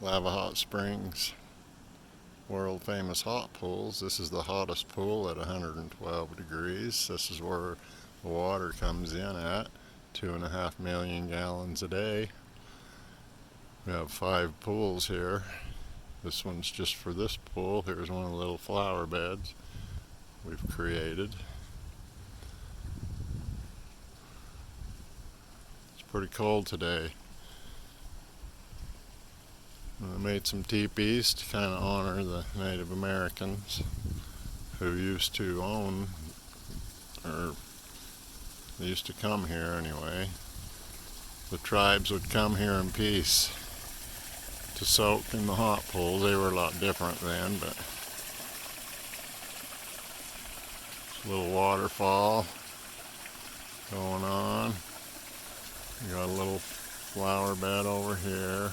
Lava Hot Springs, world famous hot pools. This is the hottest pool at 112 degrees. This is where the water comes in at 2.5 million gallons a day. We have 5 pools here. This one's just for this pool. Here's one of the little flower beds we've created. It's pretty cold today. I made some teepees to kind of honor the Native Americans who used to own, or they used to come here anyway. The tribes would come here in peace to soak in the hot pools. They were a lot different then, but a little waterfall going on. We got a little flower bed over here.